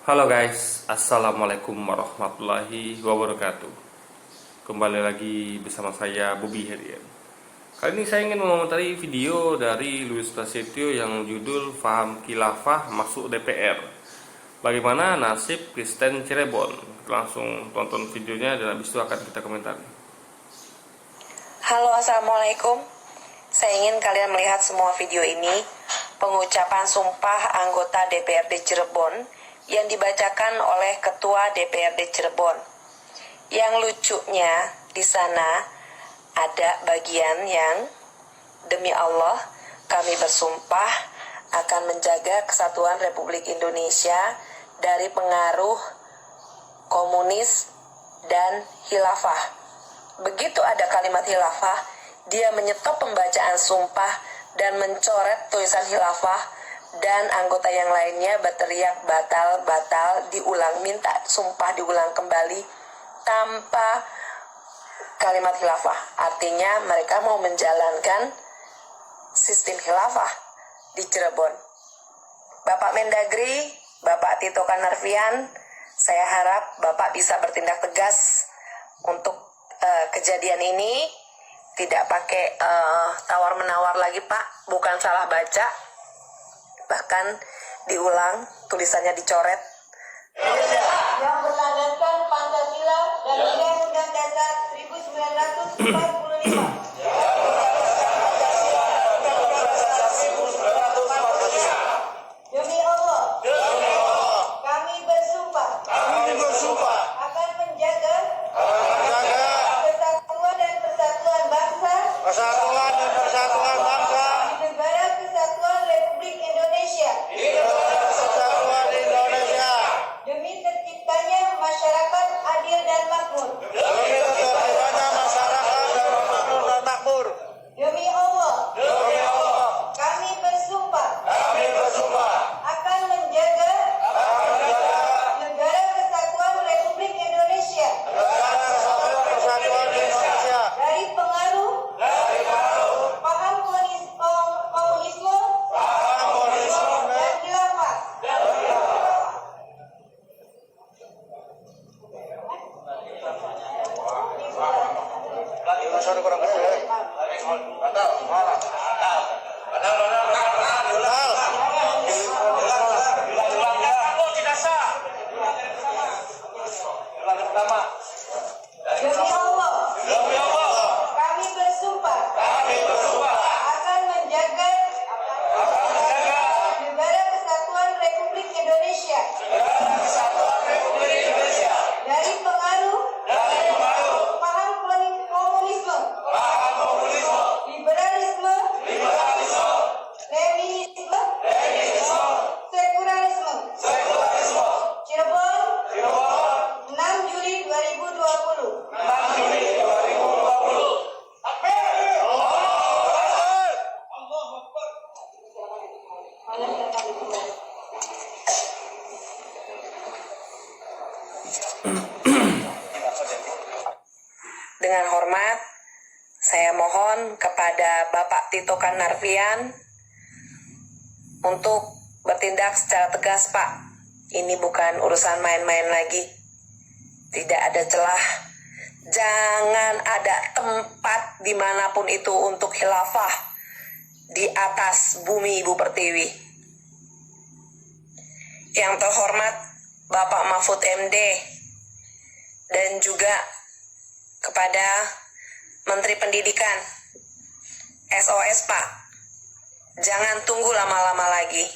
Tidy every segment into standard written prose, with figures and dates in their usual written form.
Halo guys, assalamualaikum warahmatullahi wabarakatuh. Kembali lagi bersama saya Bobby Herian. Kali ini saya ingin mengomentari video dari Louis Prasetyo yang judul Faham Khilafah Masuk DPR. Bagaimana nasib Kristen Cirebon? Langsung tonton videonya dan habis itu akan kita komentari. Halo, assalamualaikum. Saya ingin kalian melihat semua video ini, pengucapan sumpah anggota DPRD Cirebon yang dibacakan oleh Ketua DPRD Cirebon. Yang lucunya di sana ada bagian yang demi Allah kami bersumpah akan menjaga kesatuan Republik Indonesia dari pengaruh komunis dan khilafah. Begitu ada kalimat khilafah, dia menyetop pembacaan sumpah dan mencoret tulisan khilafah, dan anggota yang lainnya berteriak batal, diulang, minta sumpah diulang kembali tanpa kalimat khilafah. Artinya mereka mau menjalankan sistem khilafah di Cirebon. Bapak Mendagri, Bapak Tito Karnavian, saya harap Bapak bisa bertindak tegas untuk kejadian ini. Tidak pakai tawar-menawar lagi Pak, bukan salah baca, bahkan diulang, tulisannya dicoret. Yang berlandaskan Pancasila dan Undang-Undang Dasar 1945. Demi Allah, kami bersumpah akan menjaga kesatuan dan persatuan bangsa di negara kesatuan Republik Indonesia. Demi terciptanya masyarakat adil dan makmur. Demi Allah, kami bersumpah akan menjaga negara kesatuan Republik Indonesia dari pengaruh paham komunisme dan khilafah. Demi Allah, kami bersumpah akan menjaga negara kesatuan Republik Indonesia dari pengaruh paham komunisme, liberalisme, leninisme, sekularisme. Cirebon, 6 Juli 2020. Dengan hormat, saya mohon kepada Bapak Tito Karnavian untuk bertindak secara tegas, Pak. Ini bukan urusan main-main lagi. Tidak ada celah. Jangan ada tempat dimanapun itu untuk khilafah di atas bumi Ibu Pertiwi. Yang terhormat Bapak Mahfud MD dan juga kepada Menteri Pendidikan, SOS Pak, jangan tunggu lama-lama lagi.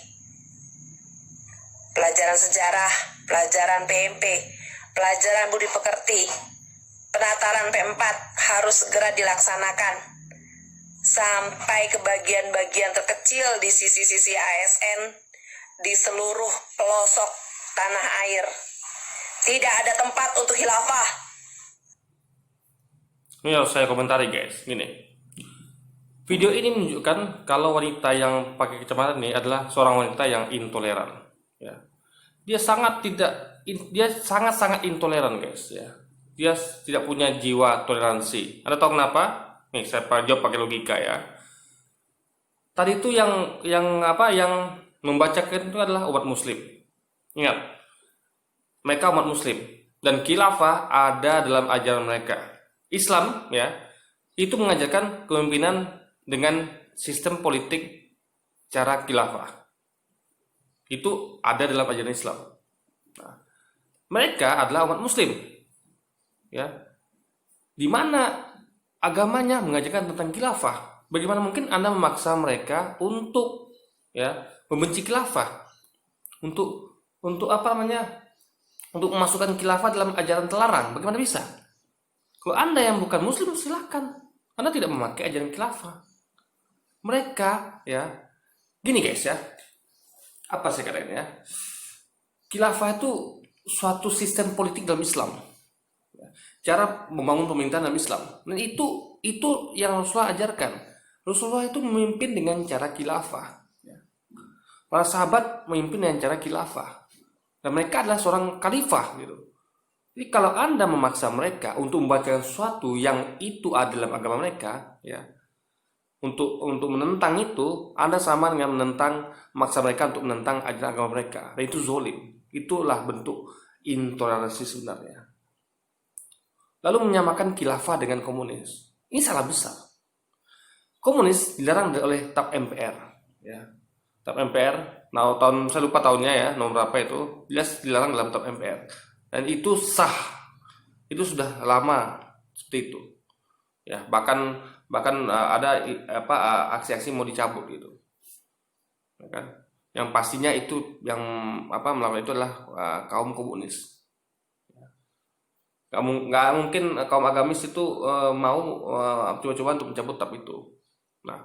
Pelajaran sejarah, pelajaran PMP, pelajaran budi pekerti, penataran P4 harus segera dilaksanakan sampai ke bagian-bagian terkecil di sisi-sisi ASN di seluruh pelosok tanah air. Tidak ada tempat untuk khilafah. Ini harus saya komentari guys. Gini, video ini menunjukkan kalau wanita yang pakai kacamata ini adalah seorang wanita yang intoleran. Ya, dia sangat intoleran guys. Ya, dia tidak punya jiwa toleransi. Anda tahu kenapa? Nih saya jawab pakai logika ya. Tadi itu yang membacakan itu adalah umat muslim. Ingat, mereka umat muslim dan khilafah ada dalam ajaran mereka. Islam ya itu mengajarkan kepemimpinan dengan sistem politik cara khilafah. Itu ada dalam ajaran Islam. Nah, mereka adalah umat muslim ya, di mana agamanya mengajarkan tentang khilafah. Bagaimana mungkin Anda memaksa mereka untuk ya membenci khilafah, untuk apa namanya, untuk memasukkan khilafah dalam ajaran terlarang? Bagaimana bisa? Kalau Anda yang bukan muslim silakan, Anda tidak memakai ajaran khilafah. Mereka ya gini guys ya, apa saya katakan ya, khilafah itu suatu sistem politik dalam Islam, cara membangun pemerintahan dalam Islam, dan itu yang Rasulullah ajarkan. Rasulullah itu memimpin dengan cara khilafah. Para sahabat memimpin dengan cara khilafah, dan mereka adalah seorang khalifah gitu. Jadi kalau Anda memaksa mereka untuk membacakan sesuatu yang itu ada dalam agama mereka, ya, untuk menentang itu, Anda sama dengan memaksa mereka untuk menentang ajaran agama mereka, dan itu zolim. Itulah bentuk intoleransi sebenarnya. Lalu menyamakan khilafah dengan komunis, ini salah besar. Komunis dilarang oleh TAP MPR, ya. TAP MPR, nah tahun saya lupa tahunnya ya, nomor berapa itu, jelas dilarang dalam TAP MPR, dan itu sah, itu sudah lama seperti itu, ya. Bahkan ada aksi-aksi mau dicabut gitu, ya kan? Yang pastinya itu yang melakukan itu adalah kaum komunis. Nggak mungkin kaum agamis itu mau coba-coba untuk mencabut TAP itu. Nah,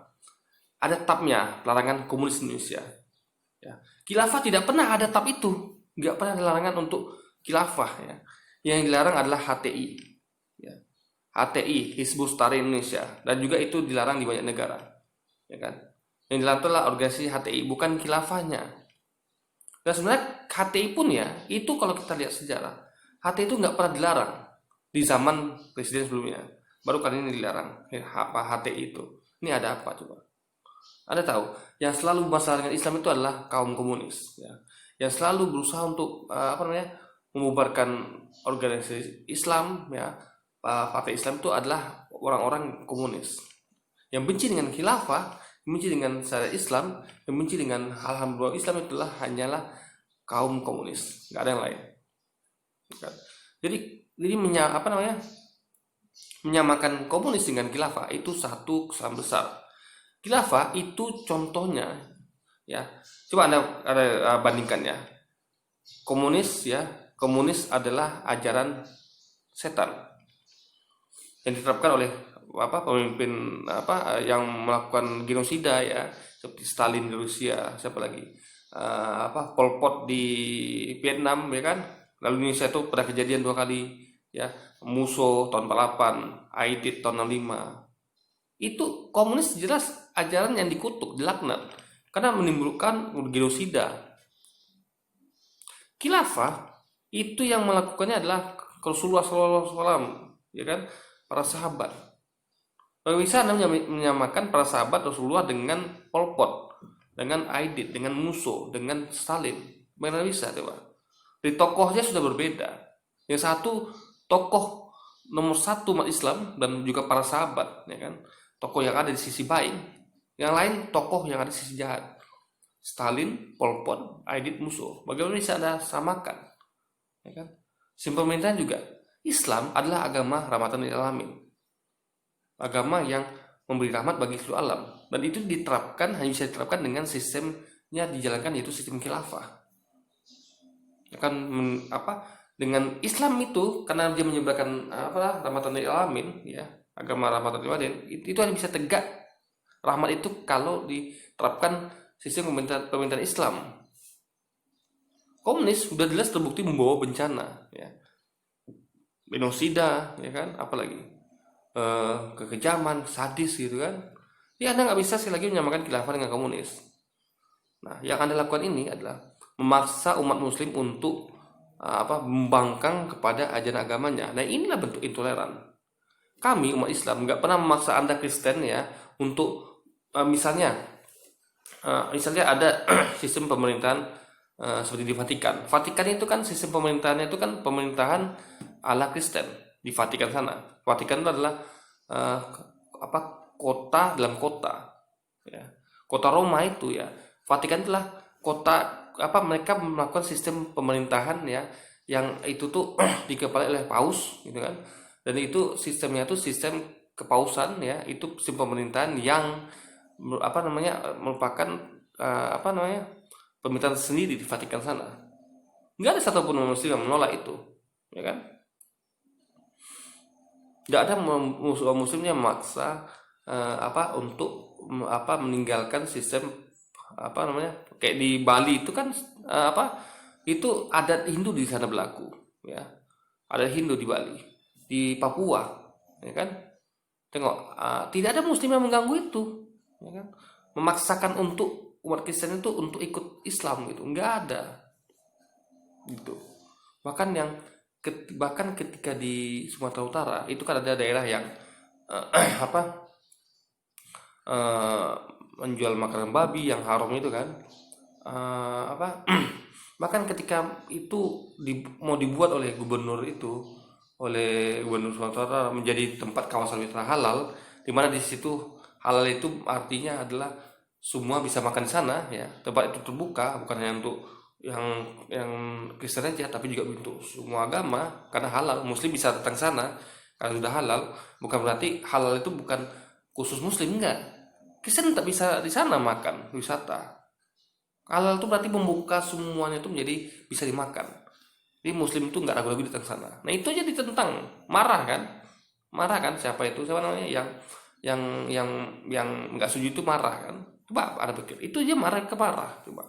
ada TAP-nya, pelarangan komunis Indonesia. Ya. Khilafah tidak pernah ada TAP itu, nggak pernah ada larangan untuk khilafah. Ya. Yang dilarang adalah HTI, ya. HTI, Hizbut Tahrir Indonesia, dan juga itu dilarang di banyak negara, ya kan? Yang dilarang adalah organisasi HTI, bukan khilafahnya. Dan sebenarnya HTI pun ya, itu kalau kita lihat sejarah, HTI itu nggak pernah dilarang di zaman presiden sebelumnya, baru kali ini dilarang. Apa HTI itu? Ini ada apa coba? Anda tahu, yang selalu masalah dengan Islam itu adalah kaum komunis, ya, yang selalu berusaha untuk membubarkan organisasi Islam, ya, partai Islam itu adalah orang-orang komunis yang benci dengan khilafah, benci dengan syariat Islam, yang benci dengan hal-hal berbau Islam, itulah hanyalah kaum komunis, nggak ada yang lain. Jadi menyamakan komunis dengan khilafah itu satu kesalahan besar. Khilafah itu contohnya, ya, coba Anda bandingkan ya, komunis adalah ajaran setan yang diterapkan oleh pemimpin yang melakukan genosida, ya, seperti Stalin di Rusia, siapa lagi, Pol Pot di Vietnam, ya kan. Lalu Indonesia itu pada kejadian 2 kali, ya, Musso tahun 48, Aidit tahun 65. Itu komunis jelas ajaran yang dikutuk, dilaknat karena menimbulkan genosida. Khilafah itu yang melakukannya adalah Rasulullah SAW, ya kan, para sahabat. Bagaimana bisa Anda menyamakan para sahabat Rasulullah dengan Pol Pot, dengan Aidit, dengan Musso, dengan Stalin? Bagaimana bisa coba? Di tokohnya sudah berbeda. Yang satu tokoh nomor 1 umat Islam dan juga para sahabat, ya kan, tokoh yang ada di sisi baik. Yang lain tokoh yang ada di sisi jahat. Stalin, Pol Pot, Aidit, Musso. Bagaimana bisa Anda samakan? Ya kan? Simpel pemerintahan juga. Islam adalah agama rahmatan lil alamin. Agama yang memberi rahmat bagi seluruh alam, dan itu hanya bisa diterapkan dengan sistemnya dijalankan, yaitu sistem khilafah. Dengan Islam itu, karena dia menyebarkan rahmatan lil alamin, ya, agama rahmatan lil alamin, itu hanya bisa tegak rahmat itu kalau diterapkan sistem pemerintahan Islam. Komunis sudah jelas terbukti membawa bencana, ya, genosida, ya kan, apalagi kekejaman, sadis gitu kan. Ya, Anda nggak bisa sekali lagi menyamakan khilafah dengan komunis. Nah, yang Anda lakukan ini adalah memaksa umat muslim untuk membangkang kepada ajaran agamanya. Nah, inilah bentuk intoleran. Kami umat Islam nggak pernah memaksa Anda Kristen, ya, untuk misalnya ada sistem pemerintahan seperti di Vatikan. Vatikan itu kan sistem pemerintahannya itu kan pemerintahan ala Kristen di Vatikan sana. Vatikan itu adalah apa, kota dalam kota, ya. Kota Roma itu, ya, Vatikan itulah kota, apa, mereka melakukan sistem pemerintahan, ya, yang itu tuh dikepalai oleh paus gitu kan. Dan itu sistemnya tuh sistem kepausan, ya, itu sistem pemerintahan yang apa namanya, merupakan apa namanya, pemerintahan sendiri di Vatikan sana. Nggak ada satupun muslim yang menolak itu, ya kan. Nggak ada muslimnya memaksa apa untuk apa meninggalkan sistem apa namanya, kayak di Bali itu kan apa, itu adat Hindu di sana berlaku, ya, adat Hindu di Bali, di Papua, ya kan. Tengok, tidak ada muslim yang mengganggu itu, ya kan, memaksakan untuk umat Kristen itu untuk ikut Islam gitu, nggak ada gitu. Bahkan ketika di Sumatera Utara itu kan ada daerah yang apa, menjual makanan babi yang haram itu kan, apa bahkan ketika itu mau dibuat oleh gubernur Sumatera Utara menjadi tempat kawasan wisata halal, di mana di situ halal itu artinya adalah semua bisa makan di sana, ya, tempat itu terbuka bukan hanya untuk yang Kristen aja tapi juga untuk semua agama, karena halal, muslim bisa datang sana karena sudah halal. Bukan berarti halal itu bukan khusus muslim, enggak, Kristen tak bisa di sana makan wisata. Halal itu berarti membuka semuanya itu menjadi bisa dimakan. Jadi muslim itu nggak ragu-ragu datang sana. Nah itu aja ditentang, marah kan, siapa namanya yang nggak setuju itu marah kan. Coba ada pikir, itu aja marah coba.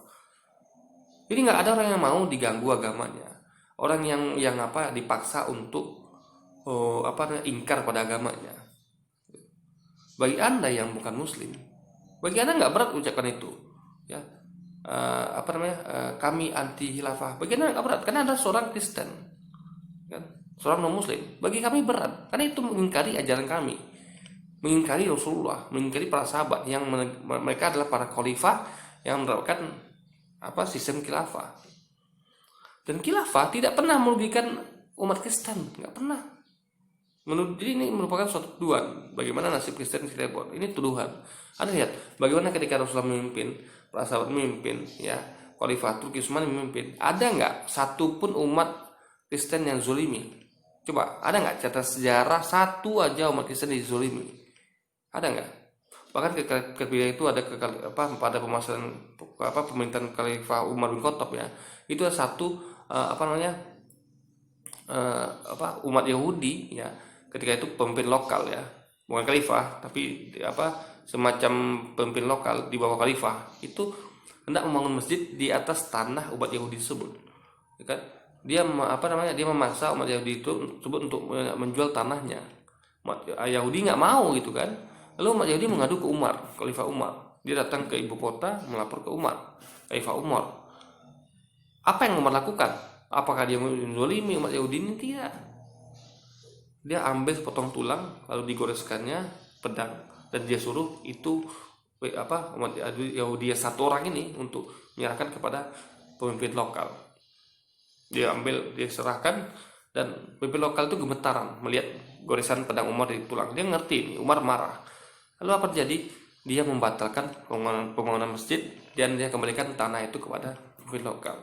Jadi nggak ada orang yang mau diganggu agamanya, orang yang apa dipaksa untuk ingkar pada agamanya. Bagi Anda yang bukan muslim, bagi Anda nggak berat ucapkan itu, ya, apa namanya, kami anti khilafah. Bagi Anda nggak berat karena Anda seorang Kristen, kan, seorang non muslim. Bagi kami berat karena itu mengingkari ajaran kami, mengingkari Rasulullah, mengingkari para sahabat yang mereka adalah para khalifah yang menerapkan apa sistem khilafah. Dan khilafah tidak pernah merugikan umat Kristen, nggak pernah. Jadi ini merupakan suatu tuduhan. Bagaimana nasib Kristen di Cirebon? Ini tuduhan. Anda lihat bagaimana ketika Rasulullah memimpin, para sahabat memimpin, ya, Khalifah Turki Utsmani memimpin, ada nggak satupun umat Kristen yang zolimi? Coba, ada nggak catatan sejarah satu aja umat Kristen dizolimi? Ada nggak? Bahkan ketika itu ada pada pemerintahan Khalifah Umar bin Khattab, ya, itu ada satu umat Yahudi, ya, ketika itu pemimpin lokal, ya, bukan khalifah tapi semacam pemimpin lokal di bawah khalifah itu hendak membangun masjid di atas tanah umat Yahudi tersebut, ya kan. Dia dia memaksa umat Yahudi tersebut untuk menjual tanahnya. Umat Yahudi nggak mau gitu kan. Lalu umat Yahudi mengadu ke Umar, Khalifah Umar. Dia datang ke ibu kota melapor ke Umar, Khalifah Umar. Apa yang Umar lakukan? Apakah dia menzalimi umat Yahudi ini? Tidak. Dia ambil sepotong tulang lalu digoreskannya pedang dan dia suruh itu umat Yahudi satu orang ini untuk menyerahkan kepada pemimpin lokal. Dia serahkan dan pemimpin lokal itu gemetaran melihat goresan pedang Umar di tulang. Dia ngerti ini, Umar marah. Lalu apa terjadi? Dia membatalkan pembangunan masjid dan dia kembalikan tanah itu kepada pemimpin lokal.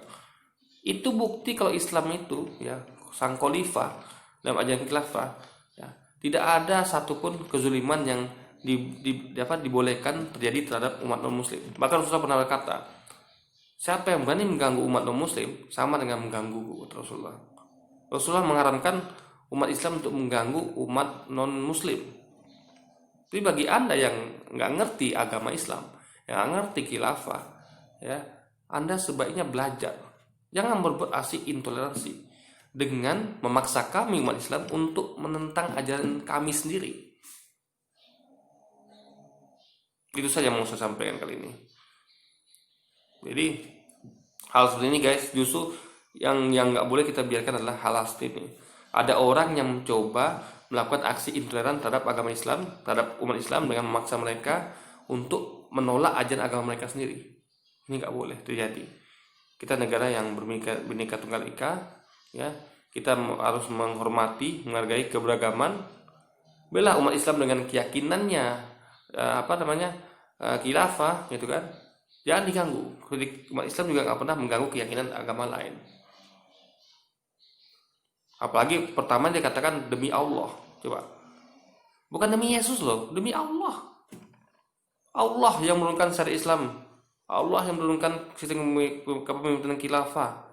Itu bukti kalau Islam itu, ya, sang khalifah dalam ajaran khilafah, ya, tidak ada satupun kezuliman yang dibolehkan terjadi terhadap umat non muslim. Bahkan Rasulullah pernah berkata, siapa yang berani mengganggu umat non muslim sama dengan mengganggu Rasulullah. Rasulullah mengharamkan umat Islam untuk mengganggu umat non muslim. Tapi bagi Anda yang nggak ngerti agama Islam, yang nggak ngerti khilafah, ya, Anda sebaiknya belajar. Jangan berbuat aksi intoleransi dengan memaksa kami umat Islam untuk menentang ajaran kami sendiri. Itu saja yang mau saya sampaikan kali ini. Jadi hal seperti ini, guys, justru yang nggak boleh kita biarkan adalah hal seperti ini. Ada orang yang mencoba melakukan aksi intoleran terhadap agama Islam, terhadap umat Islam dengan memaksa mereka untuk menolak ajaran agama mereka sendiri. Ini nggak boleh terjadi. kita negara yang Bhinneka Tunggal Ika, ya. Kita harus menghormati, menghargai keberagaman. Bela umat Islam dengan keyakinannya, khilafah, gitu kan. Jangan diganggu. Umat Islam juga nggak pernah mengganggu keyakinan agama lain. Apalagi pertama dia katakan demi Allah, coba. Bukan demi Yesus loh, demi Allah. Allah yang menurunkan syariat Islam. Allah yang menurunkan sistem kepemimpinan khilafah.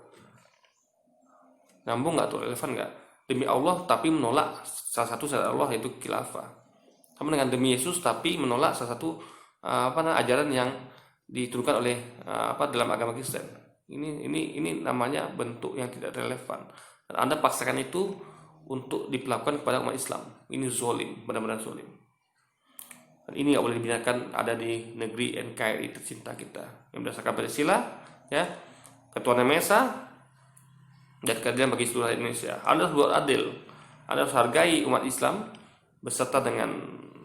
Nyambung nggak tuh, relevan nggak? Demi Allah tapi menolak salah satu syariat Allah yaitu khilafah. Sama dengan demi Yesus tapi menolak salah satu ajaran yang diturunkan oleh dalam agama Kristen. Ini namanya bentuk yang tidak relevan. Dan Anda paksakan itu untuk diperlakukan kepada umat Islam. Ini zolim, benar-benar zolim. Dan ini nggak boleh dibiarkan ada di negeri NKRI tercinta kita yang berdasarkan Pancasila, ya, ketuhanan Maha Esa dan keadilan bagi seluruh Indonesia. Anda harus buat adil. Anda harus hargai umat Islam beserta dengan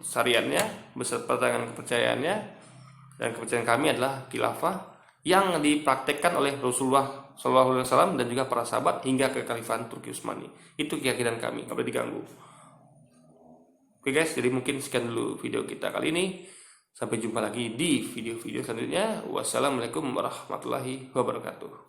syariatnya, beserta dengan kepercayaannya, dan kepercayaan kami adalah khilafah yang dipraktekkan oleh Rasulullah SAW dan juga para sahabat hingga ke Kekhalifan Turki Utsmani. Itu keyakinan kami, nggak boleh diganggu. Oke guys, jadi mungkin sekian dulu video kita kali ini. Sampai jumpa lagi di video-video selanjutnya. Wassalamualaikum warahmatullahi wabarakatuh.